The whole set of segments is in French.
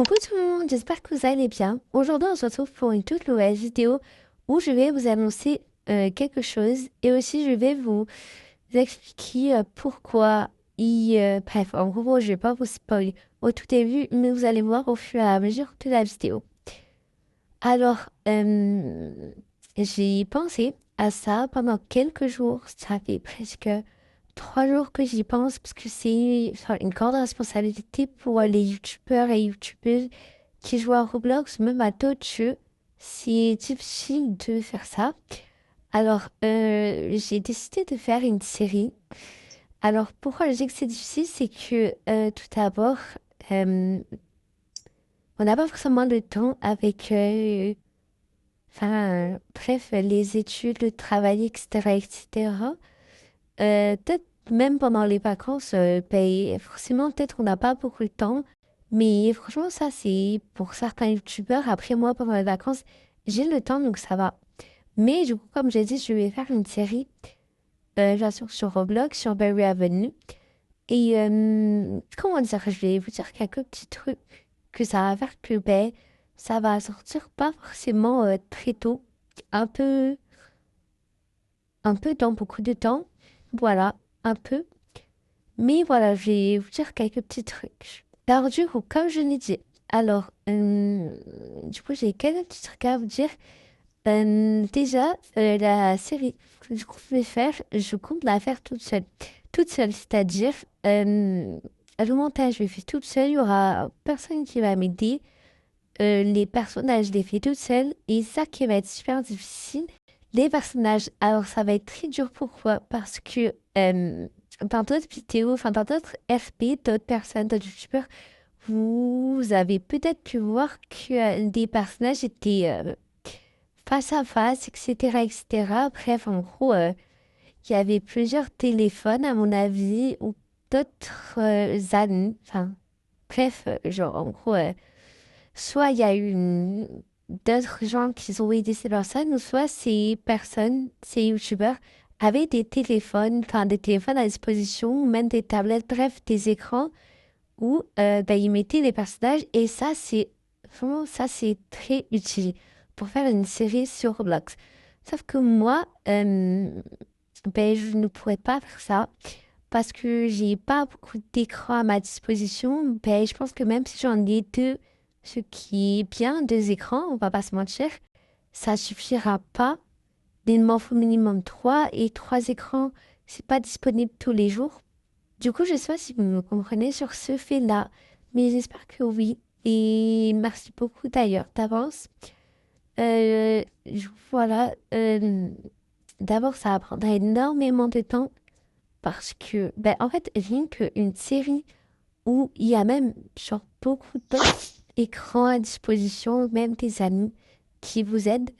Coucou tout le monde, j'espère que vous allez bien. Aujourd'hui, on se retrouve pour une toute nouvelle vidéo où je vais vous annoncer quelque chose et aussi je vais vous expliquer pourquoi. Bref, en gros, je vais pas vous spoiler au tout début, mais vous allez voir au fur et à mesure de la vidéo. Alors, j'ai pensé à ça pendant quelques jours. Ça fait presque 3 jours que j'y pense parce que c'est une grande responsabilité pour les youtubeurs et youtubeuses qui jouent à Roblox, même à d'autres jeux. C'est difficile de faire ça. Alors, j'ai décidé de faire une série. Alors, pourquoi je dis que c'est difficile, c'est que tout d'abord, euh, on n'a pas forcément le temps avec bref, les études, le travail, etc., etc. Peut-être même pendant les vacances, ben, forcément, peut-être on n'a pas beaucoup de temps. Mais franchement, ça, c'est pour certains youtubeurs. Après, moi, pendant les vacances, j'ai le temps, donc ça va. Mais du coup, comme j'ai dit, je vais faire une série, bien sûr, sur Roblox, sur Berry Avenue. Et comment dire, je vais vous dire quelques petits trucs que ça va faire que ben, ça va sortir pas forcément très tôt, un peu, un peu dans beaucoup de temps, voilà, un peu. Mais voilà, je vais vous dire quelques petits trucs. Alors du coup, comme je l'ai dit, alors du coup j'ai quelques petits trucs à vous dire. Déjà, la série que je vais faire, je compte la faire toute seule. Toute seule, c'est-à-dire, le montage, je le fais toute seule, il y aura personne qui va m'aider. Les personnages, je les fais toute seule. Et ça qui va être super difficile, les personnages, alors ça va être très dur. Pourquoi? Parce que dans d'autres vidéos, enfin dans d'autres FP, d'autres personnes, d'autres youtubeurs, vous avez peut-être pu voir que des personnages étaient face à face, etc., etc. Bref, en gros, il y avait plusieurs téléphones, à mon avis, ou d'autres amis. Enfin, bref, genre, en gros, soit il y a eu d'autres gens qui ont aidé ces personnes, ou soit ces personnes, ces youtubeurs, avaient des téléphones, enfin, des téléphones à disposition, ou même des tablettes, bref, des écrans, où ben, ils mettaient les personnages, et ça, c'est vraiment, ça, c'est très utile pour faire une série sur Roblox. Sauf que moi, ben, je ne pourrais pas faire ça parce que j'ai pas beaucoup d'écran à ma disposition. Ben, je pense que même si j'en ai deux, ce qui est bien, deux écrans, on va pas se mentir, ça suffira pas. Il m'en faut minimum trois et trois écrans, c'est pas disponible tous les jours. Du coup, je sais pas si vous me comprenez sur ce fait-là, mais j'espère que oui. Et merci beaucoup d'ailleurs d'avance. Voilà. D'abord, ça va prendre énormément de temps parce que, ben, en fait, rien qu'une série où il y a même genre beaucoup d'autres écrans à disposition, même des amis qui vous aident.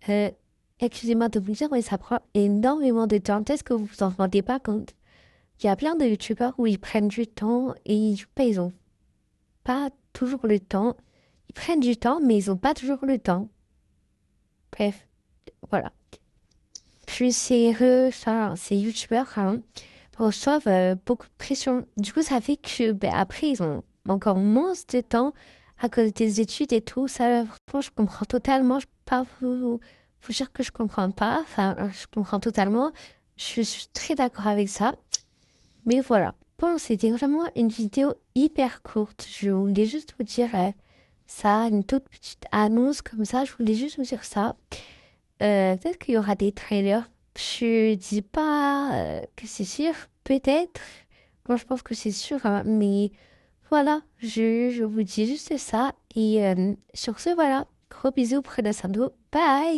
Euh, Excusez-moi de vous dire, mais ça prend énormément de temps. Est-ce que vous vous en rendez pas compte? Il y a plein de youtubeurs où ils prennent du temps et ben, ils ont pas toujours le temps. Ils prennent du temps, mais ils ont pas toujours le temps. Bref, voilà. Puis ces youtubeurs hein, reçoivent beaucoup de pression. Du coup, ça fait que ben, après, ils ont encore moins de temps à cause des études et tout. Ça, franchement, je comprends totalement. Je peux pas vous dire que je comprends pas. Enfin, je comprends totalement. Je suis très d'accord avec ça. Mais voilà. Bon, c'était vraiment une vidéo hyper courte. Je voulais juste vous dire ça, une toute petite annonce comme ça. Je voulais juste vous dire ça. Peut-être qu'il y aura des trailers. Je dis pas que c'est sûr. Peut-être. Moi, je pense que c'est sûr. Hein, mais voilà, je vous dis juste ça. Et sur ce, voilà. Gros bisous. Prenez soin de vous. Bye!